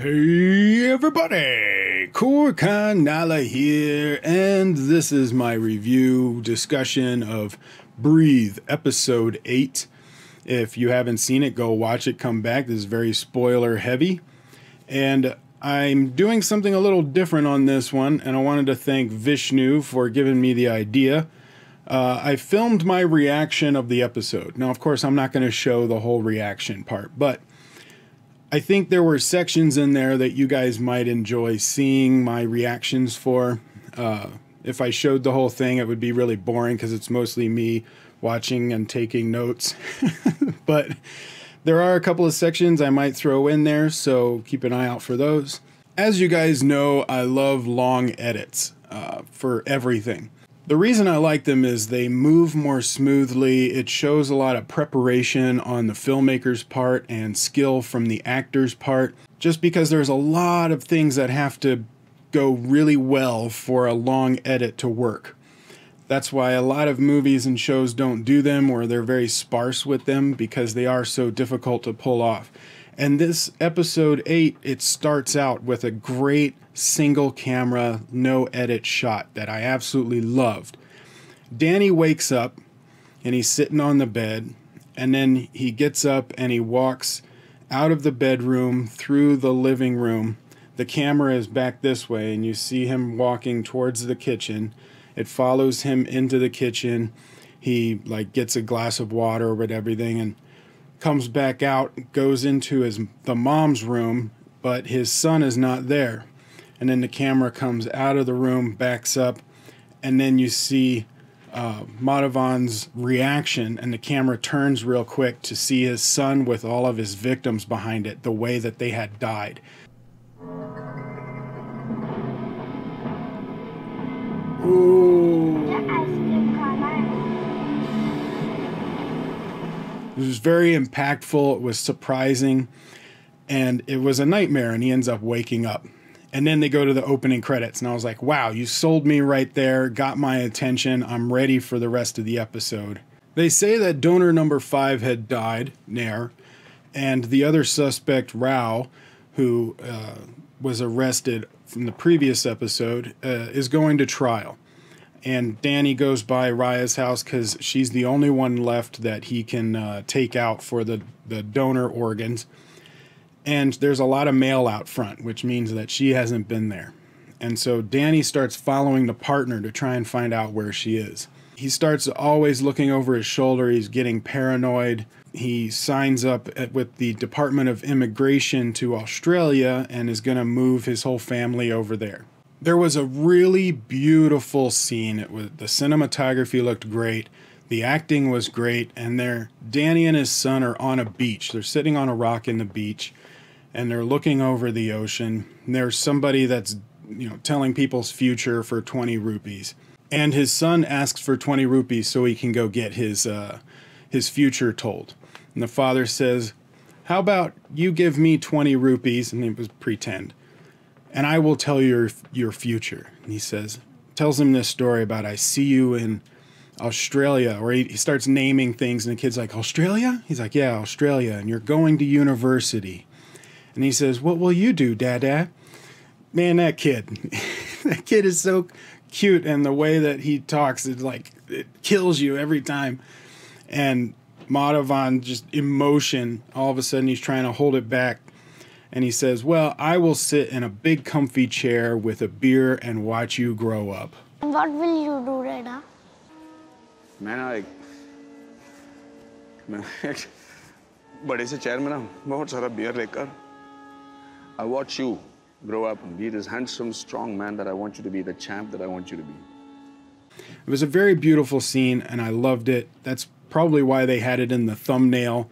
Hey everybody, Koricon here, and this is my review discussion of Breathe episode 8. If you haven't seen it, go watch it, come back. This is very spoiler heavy, and I'm doing something a little different on this one, and I wanted to thank Vishnu for giving me the idea. I filmed my reaction of the episode. Now, of course, I'm not going to show the whole reaction part, but I think there were sections in there that you guys might enjoy seeing my reactions for. If I showed the whole thing, it would be really boring because it's mostly me watching and taking notes. But there are a couple of sections I might throw in there, so keep an eye out for those. As you guys know, I love long edits for everything. The reason I like them is they move more smoothly. It shows a lot of preparation on the filmmaker's part and skill from the actor's part, just because there's a lot of things that have to go really well for a long edit to work. That's why a lot of movies and shows don't do them, or they're very sparse with them because they are so difficult to pull off. And this episode 8, it starts out with a great single camera, no edit shot that I absolutely loved. Danny wakes up and he's sitting on the bed, and then he gets up and he walks out of the bedroom through the living room. The camera is back this way and you see him walking towards the kitchen. It follows him into the kitchen. He gets a glass of water with everything and comes back out, goes into the mom's room, but his son is not there. And then the camera comes out of the room, backs up, and then you see Madhavan's reaction, and the camera turns real quick to see his son with all of his victims behind it, the way that they had died. Ooh. It was very impactful, it was surprising, and it was a nightmare, and he ends up waking up. And then they go to the opening credits, and I was like, wow, you sold me right there, got my attention, I'm ready for the rest of the episode. They say that donor number 5 had died, Nair, and the other suspect, Rao, who was arrested from the previous episode, is going to trial. And Danny goes by Raya's house because she's the only one left that he can take out for the donor organs. And there's a lot of mail out front, which means that she hasn't been there. And so Danny starts following the partner to try and find out where she is. He starts always looking over his shoulder. He's getting paranoid. He signs up with the Department of Immigration to Australia and is going to move his whole family over there. There was a really beautiful scene. The cinematography looked great. The acting was great. And Danny and his son are on a beach. They're sitting on a rock in the beach, and they're looking over the ocean. And there's somebody that's, telling people's future for 20 rupees. And his son asks for 20 rupees so he can go get his future told. And the father says, how about you give me 20 rupees, and it was pretend, and I will tell you your future. And he tells him this story about, I see you in Australia, or he starts naming things, and the kid's like, Australia? He's like, yeah, Australia, and you're going to university. And he says, what will you do, Dada? Man, that kid, that kid is so cute, and the way that he talks, it kills you every time. And Madhavan, just emotion, all of a sudden he's trying to hold it back. And he says, well, I will sit in a big comfy chair with a beer and watch you grow up. What will you do, Dada? मैं बड़े से chair में बहुत सारा beer लेकर I watch you grow up and be this handsome, strong man that I want you to be, the champ that I want you to be. It was a very beautiful scene, and I loved it. That's probably why they had it in the thumbnail.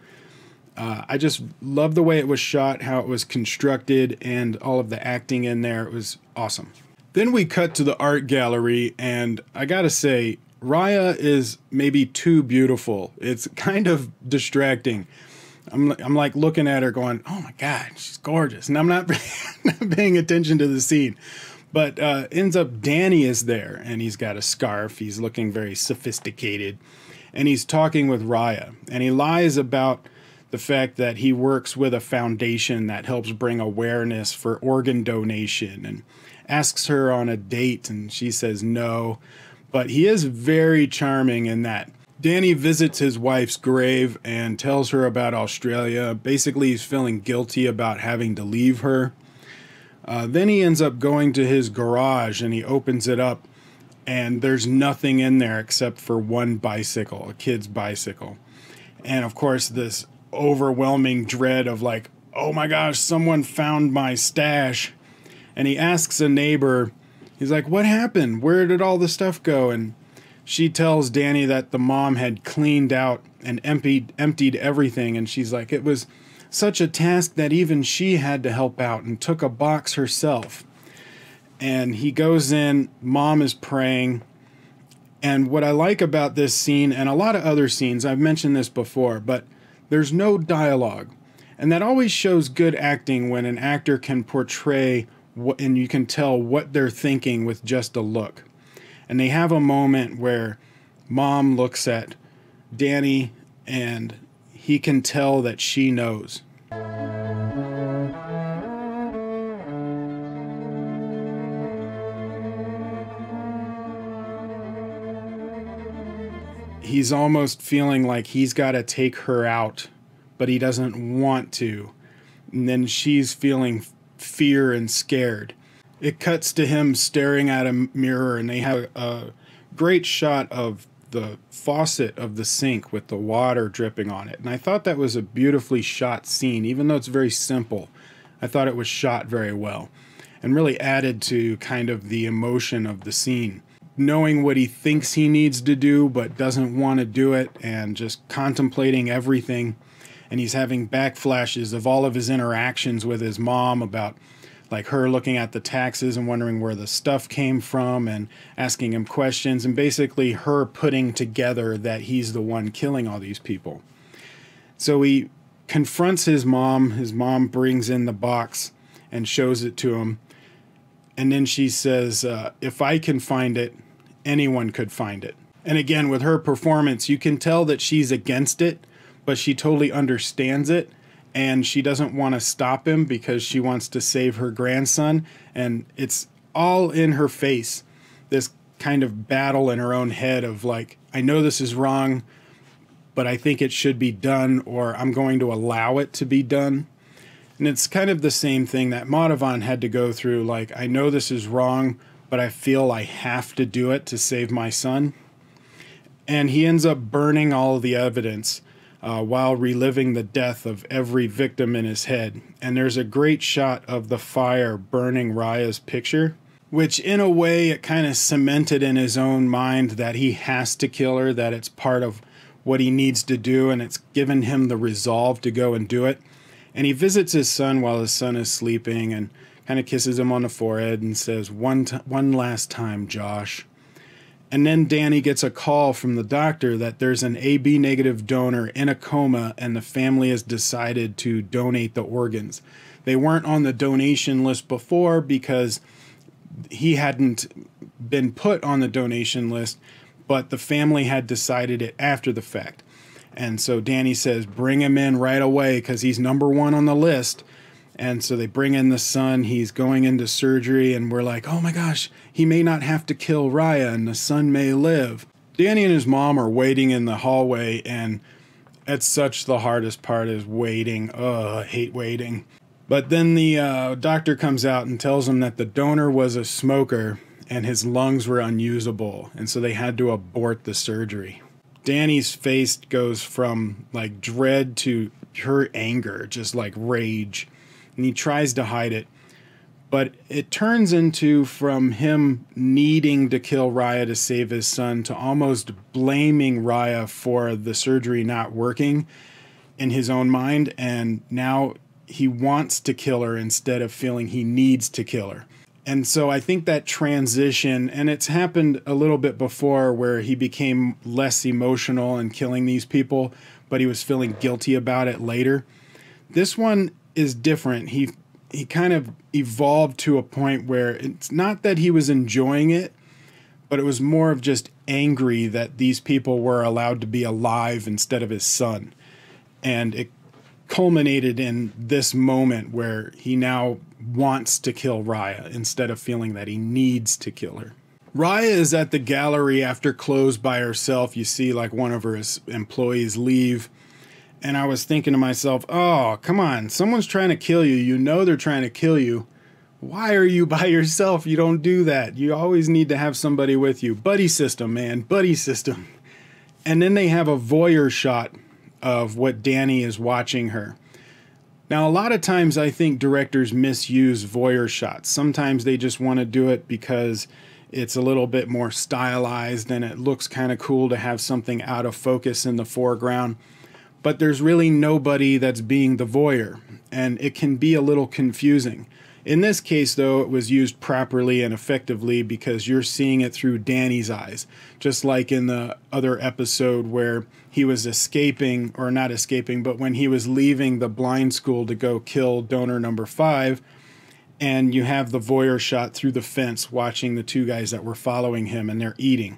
I just love the way it was shot, how it was constructed, and all of the acting in there. It was awesome. Then we cut to the art gallery, and I gotta say, Raya is maybe too beautiful. It's kind of distracting. I'm like looking at her going, oh my God, she's gorgeous. And I'm not paying attention to the scene. But ends up Danny is there, and he's got a scarf. He's looking very sophisticated. And he's talking with Raya. And he lies about the fact that he works with a foundation that helps bring awareness for organ donation, and asks her on a date and she says no. But he is very charming in that Danny visits his wife's grave and tells her about Australia. Basically, he's feeling guilty about having to leave her. Then he ends up going to his garage and he opens it up, and there's nothing in there except for one bicycle, a kid's bicycle. And of course, this overwhelming dread of like, oh my gosh, someone found my stash. And he asks a neighbor, he's like, what happened? Where did all the stuff go? And she tells Danny that the mom had cleaned out and emptied everything. And she's like, it was such a task that even she had to help out and took a box herself. And he goes in, mom is praying. And what I like about this scene and a lot of other scenes, I've mentioned this before, but there's no dialogue. And that always shows good acting when an actor can portray what, and you can tell what they're thinking with just a look. And they have a moment where mom looks at Danny and he can tell that she knows. He's almost feeling like he's got to take her out, but he doesn't want to. And then she's feeling fear and scared. It cuts to him staring at a mirror, and they have a great shot of the faucet of the sink with the water dripping on it. And I thought that was a beautifully shot scene, even though it's very simple. I thought it was shot very well and really added to kind of the emotion of the scene. Knowing what he thinks he needs to do but doesn't want to do it, and just contemplating everything. And he's having backflashes of all of his interactions with his mom about like her looking at the taxes and wondering where the stuff came from and asking him questions, and basically her putting together that he's the one killing all these people. So he confronts his mom. His mom brings in the box and shows it to him. And then she says, if I can find it, anyone could find it. And again, with her performance, you can tell that she's against it, but she totally understands it. And she doesn't want to stop him because she wants to save her grandson. And it's all in her face, this kind of battle in her own head of like, I know this is wrong, but I think it should be done, or I'm going to allow it to be done. And it's kind of the same thing that Madhavan had to go through. Like, I know this is wrong, but I feel I have to do it to save my son. And he ends up burning all of the evidence while reliving the death of every victim in his head. And there's a great shot of the fire burning Raya's picture, which in a way it kind of cemented in his own mind that he has to kill her, that it's part of what he needs to do, and it's given him the resolve to go and do it. And he visits his son while his son is sleeping and kind of kisses him on the forehead and says, one last time, Josh. And then Danny gets a call from the doctor that there's an AB negative donor in a coma and the family has decided to donate the organs. They weren't on the donation list before because he hadn't been put on the donation list, but the family had decided it after the fact. And so Danny says, bring him in right away because he's number one on the list. And so they bring in the son. He's going into surgery, and we're like, oh my gosh, he may not have to kill Raya and the son may live. Danny and his mom are waiting in the hallway, and that's such the hardest part is waiting. I hate waiting. But then the doctor comes out and tells him that the donor was a smoker and his lungs were unusable. And so they had to abort the surgery. Danny's face goes from like dread to pure anger, just like rage. And he tries to hide it. But it turns into from him needing to kill Raya to save his son to almost blaming Raya for the surgery not working in his own mind. And now he wants to kill her instead of feeling he needs to kill her. And so I think that transition, and it's happened a little bit before where he became less emotional in killing these people, but he was feeling guilty about it later. This one is different. He kind of evolved to a point where it's not that he was enjoying it, but it was more of just angry that these people were allowed to be alive instead of his son. And it culminated in this moment where he now wants to kill Raya instead of feeling that he needs to kill her. Raya is at the gallery after close by herself. You see like one of her employees leave. And I was thinking to myself, oh, come on, someone's trying to kill you. You know they're trying to kill you. Why are you by yourself? You don't do that. You always need to have somebody with you. Buddy system, man, buddy system. And then they have a voyeur shot of what Danny is watching her. Now, a lot of times I think directors misuse voyeur shots. Sometimes they just want to do it because it's a little bit more stylized and it looks kind of cool to have something out of focus in the foreground. But there's really nobody that's being the voyeur, and it can be a little confusing. In this case, though, it was used properly and effectively because you're seeing it through Danny's eyes, just like in the other episode where he was escaping, or not escaping, but when he was leaving the blind school to go kill donor number 5, and you have the voyeur shot through the fence watching the 2 guys that were following him and they're eating.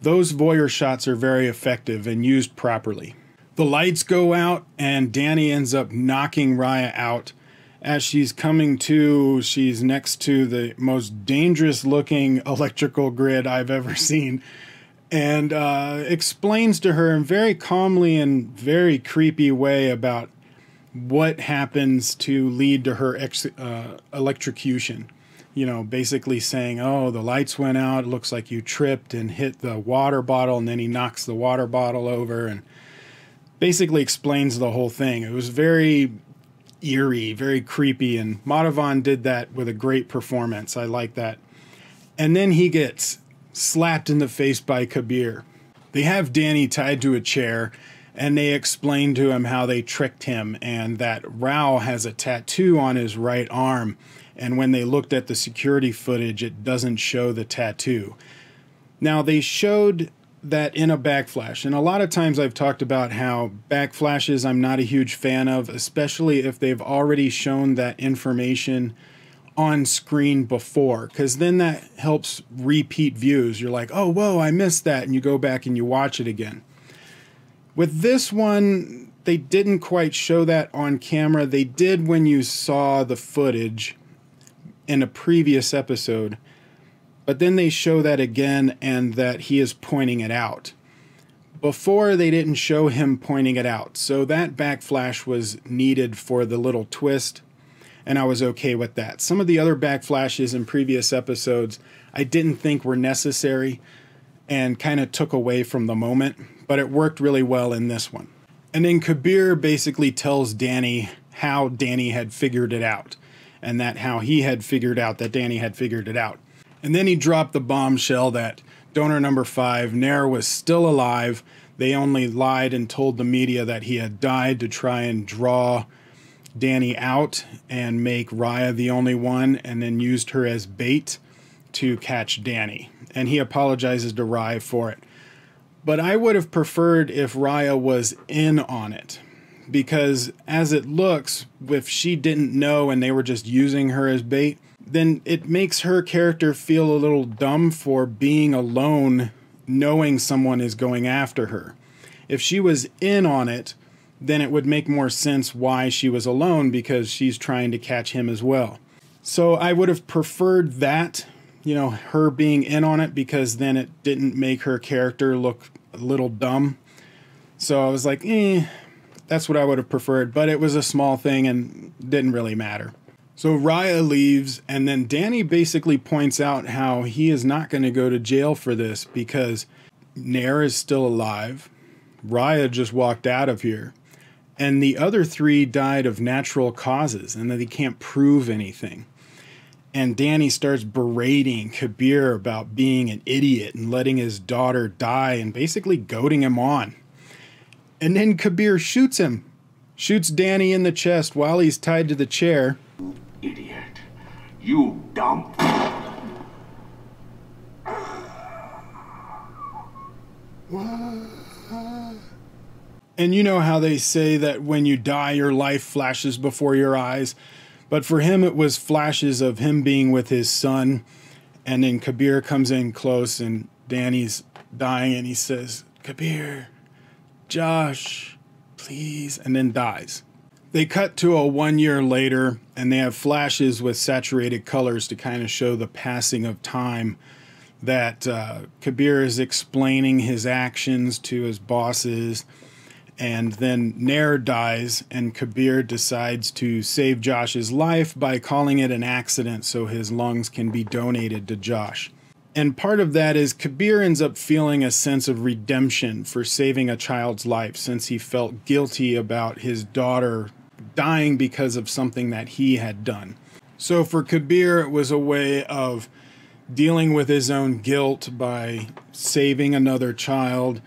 Those voyeur shots are very effective and used properly. The lights go out and Danny ends up knocking Raya out. As she's coming to, she's next to the most dangerous looking electrical grid I've ever seen, and explains to her in very calmly and very creepy way about what happens to lead to her electrocution. You know, basically saying, oh, the lights went out, it looks like you tripped and hit the water bottle, and then he knocks the water bottle over and basically explains the whole thing. It was very eerie, very creepy, and Madhavan did that with a great performance. I like that. And then he gets slapped in the face by Kabir. They have Danny tied to a chair, and they explain to him how they tricked him, and that Rao has a tattoo on his right arm, and when they looked at the security footage, it doesn't show the tattoo. Now, they showed that in a backflash, and a lot of times I've talked about how backflashes I'm not a huge fan of, especially if they've already shown that information on screen before, because then that helps repeat views. You're like, oh, whoa, I missed that, and you go back and you watch it again. With this one, they didn't quite show that on camera. They did when you saw the footage in a previous episode, but then they show that again and that he is pointing it out. Before, they didn't show him pointing it out, so that backflash was needed for the little twist, and I was okay with that. Some of the other backflashes in previous episodes I didn't think were necessary and kind of took away from the moment, but it worked really well in this one. And then Kabir basically tells Danny how Danny had figured it out, and that how he had figured out that Danny had figured it out. And then he dropped the bombshell that donor number 5, Nair, was still alive. They only lied and told the media that he had died to try and draw Danny out and make Raya the only one, and then used her as bait to catch Danny. And he apologizes to Raya for it. But I would have preferred if Raya was in on it, because as it looks, if she didn't know and they were just using her as bait, then it makes her character feel a little dumb for being alone, knowing someone is going after her. If she was in on it, then it would make more sense why she was alone, because she's trying to catch him as well. So I would have preferred that, you know, her being in on it, because then it didn't make her character look a little dumb. So I was like, that's what I would have preferred, but it was a small thing and didn't really matter. So Raya leaves, and then Danny basically points out how he is not going to go to jail for this because Nair is still alive, Raya just walked out of here, and the other 3 died of natural causes, and that they can't prove anything. And Danny starts berating Kabir about being an idiot and letting his daughter die and basically goading him on. And then Kabir shoots him, shoots Danny in the chest while he's tied to the chair. Idiot. You dumb. And you know how they say that when you die, your life flashes before your eyes. But for him, it was flashes of him being with his son. And then Kabir comes in close and Danny's dying and he says, Kabir, Josh, please, and then dies. They cut to a 1 year later, and they have flashes with saturated colors to kind of show the passing of time, that Kabir is explaining his actions to his bosses. And then Nair dies, and Kabir decides to save Josh's life by calling it an accident so his lungs can be donated to Josh. And part of that is Kabir ends up feeling a sense of redemption for saving a child's life, since he felt guilty about his daughter dying because of something that he had done. So for Kabir, it was a way of dealing with his own guilt by saving another child.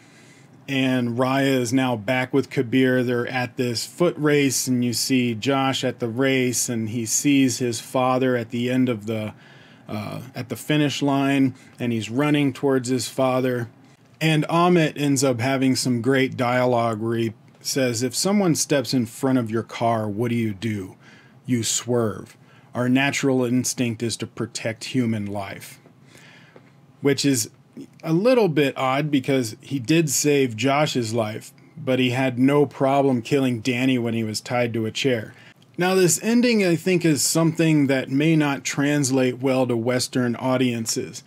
And Raya is now back with Kabir. They're at this foot race, and you see Josh at the race, and he sees his father at the end of at the finish line, and he's running towards his father. And Amit ends up having some great dialogue where he says, if someone steps in front of your car, what do? You swerve. Our natural instinct is to protect human life. Which is a little bit odd, because he did save Josh's life, but he had no problem killing Danny when he was tied to a chair. Now, this ending, I think, is something that may not translate well to Western audiences.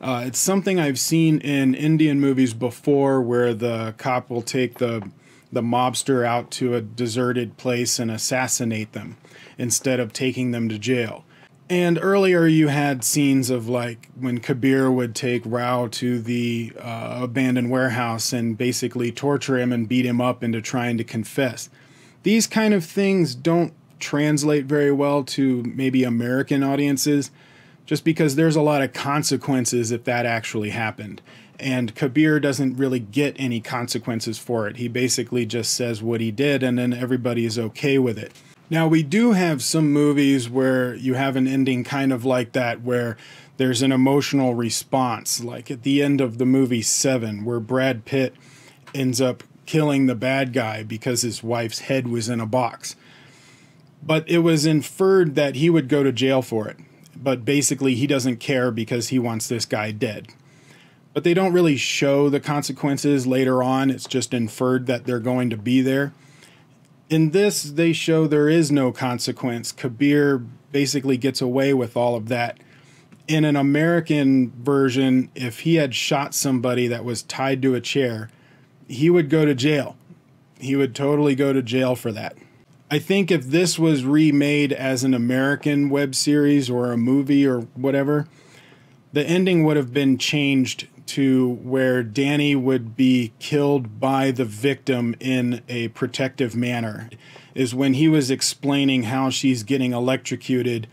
It's something I've seen in Indian movies before, where the cop will take the mobster out to a deserted place and assassinate them instead of taking them to jail. And earlier you had scenes of like when Kabir would take Rao to the abandoned warehouse and basically torture him and beat him up into trying to confess. These kind of things don't translate very well to maybe American audiences, just because there's a lot of consequences if that actually happened. And Kabir doesn't really get any consequences for it. He basically just says what he did, and then everybody is okay with it. Now, we do have some movies where you have an ending kind of like that, where there's an emotional response, like at the end of the movie Seven, where Brad Pitt ends up killing the bad guy because his wife's head was in a box. But it was inferred that he would go to jail for it. But basically, he doesn't care because he wants this guy dead. But they don't really show the consequences later on. It's just inferred that they're going to be there. In this, they show there is no consequence. Kabir basically gets away with all of that. In an American version, if he had shot somebody that was tied to a chair, he would go to jail. He would totally go to jail for that. I think if this was remade as an American web series or a movie or whatever, the ending would have been changed to where Danny would be killed by the victim in a protective manner. Is when he was explaining how she's getting electrocuted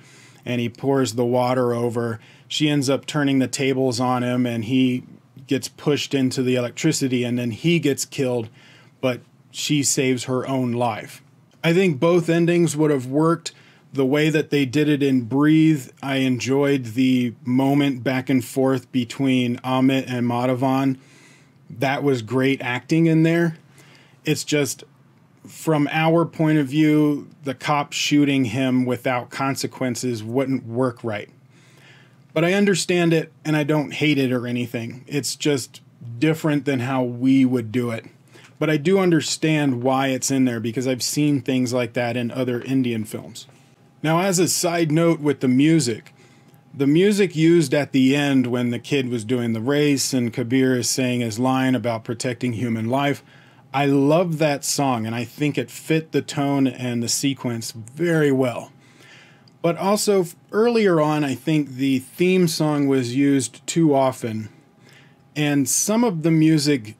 and he pours the water over. She ends up turning the tables on him and he gets pushed into the electricity, and then he gets killed, but she saves her own life. I think both endings would have worked. The way that they did it in Breathe, I enjoyed the moment back and forth between Amit and Madhavan. That was great acting in there. It's just, from our point of view, the cop shooting him without consequences wouldn't work right. But I understand it, and I don't hate it or anything. It's just different than how we would do it. But I do understand why it's in there, because I've seen things like that in other Indian films. Now, as a side note with the music used at the end when the kid was doing the race and Kabir is saying his line about protecting human life, I love that song, and I think it fit the tone and the sequence very well. But also, earlier on, I think the theme song was used too often, and some of the music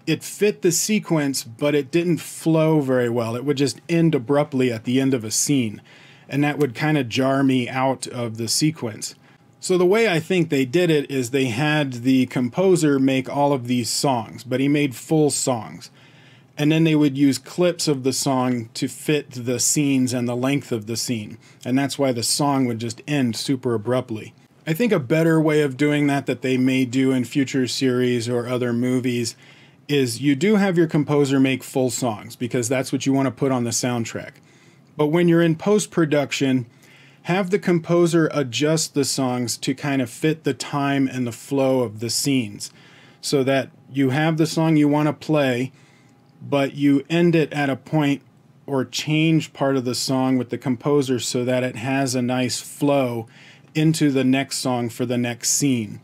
it fit the sequence, but it didn't flow very well. It would just end abruptly at the end of a scene, and that would kind of jar me out of the sequence. So the way I think they did it is they had the composer make all of these songs, but he made full songs. And then they would use clips of the song to fit the scenes and the length of the scene. And that's why the song would just end super abruptly. I think a better way of doing that they may do in future series or other movies is you do have your composer make full songs, because that's what you want to put on the soundtrack. But when you're in post-production, have the composer adjust the songs to kind of fit the time and the flow of the scenes, so that you have the song you want to play, but you end it at a point or change part of the song with the composer so that it has a nice flow into the next song for the next scene.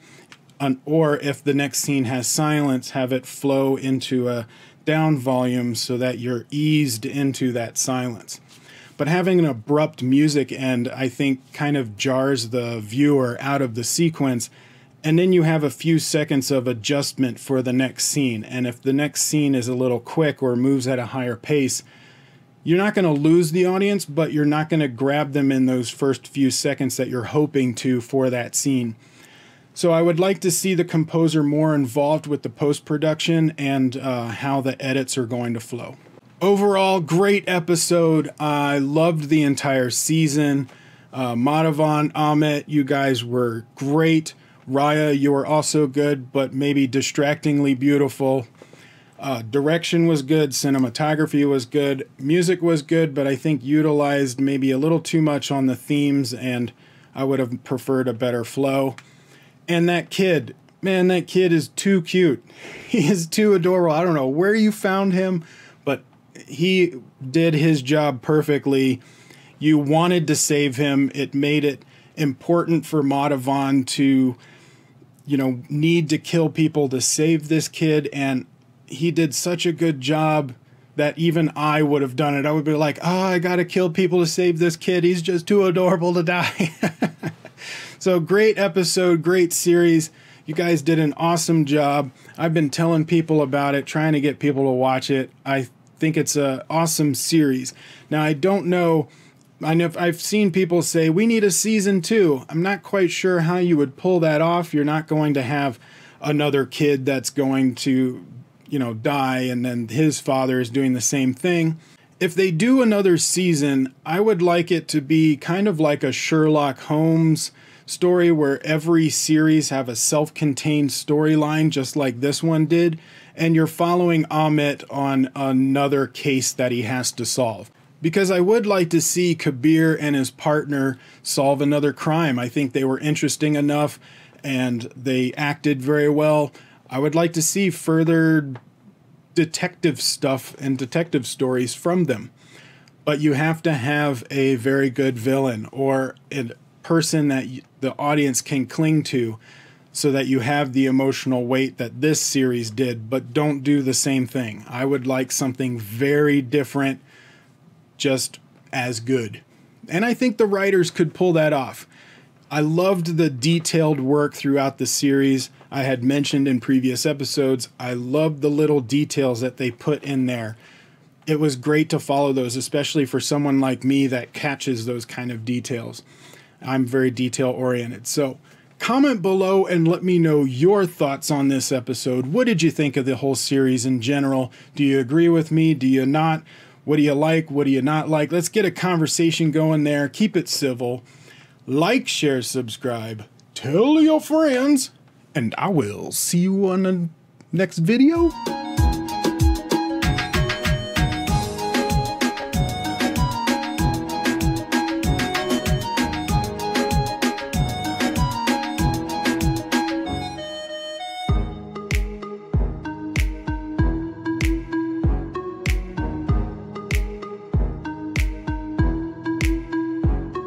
Or if the next scene has silence, have it flow into a down volume so that you're eased into that silence. But having an abrupt music end, I think, kind of jars the viewer out of the sequence, and then you have a few seconds of adjustment for the next scene. And if the next scene is a little quick or moves at a higher pace, you're not going to lose the audience, but you're not going to grab them in those first few seconds that you're hoping to for that scene. So I would like to see the composer more involved with the post-production and how the edits are going to flow. Overall, great episode. I loved the entire season. Madhavan, Amit, you guys were great. Raya, you were also good, but maybe distractingly beautiful. Direction was good. Cinematography was good. Music was good, but I think utilized maybe a little too much on the themes, and I would have preferred a better flow. And that kid, man, that kid is too cute. He is too adorable. I don't know where you found him, but he did his job perfectly. You wanted to save him. It made it important for Madhavan to, need to kill people to save this kid. And he did such a good job that even I would have done it. I would be like, I got to kill people to save this kid. He's just too adorable to die. So great episode, great series. You guys did an awesome job. I've been telling people about it, trying to get people to watch it. I think it's an awesome series. Now, I don't know. I know I've seen people say, we need a season 2. I'm not quite sure how you would pull that off. You're not going to have another kid that's going to, die, and then his father is doing the same thing. If they do another season, I would like it to be kind of like a Sherlock Holmes story where every series have a self-contained storyline just like this one did, and you're following Amit on another case that he has to solve. Because I would like to see Kabir and his partner solve another crime. I think they were interesting enough and they acted very well. I would like to see further detective stuff and detective stories from them. But you have to have a very good villain or a person that the audience can cling to so that you have the emotional weight that this series did, but don't do the same thing. I would like something very different, just as good. And I think the writers could pull that off. I loved the detailed work throughout the series. I had mentioned in previous episodes, I loved the little details that they put in there. It was great to follow those, especially for someone like me that catches those kind of details. I'm very detail oriented. So comment below and let me know your thoughts on this episode. What did you think of the whole series in general? Do you agree with me? Do you not? What do you like? What do you not like? Let's get a conversation going there. Keep it civil. Like, share, subscribe. Tell your friends. And I will see you on the next video.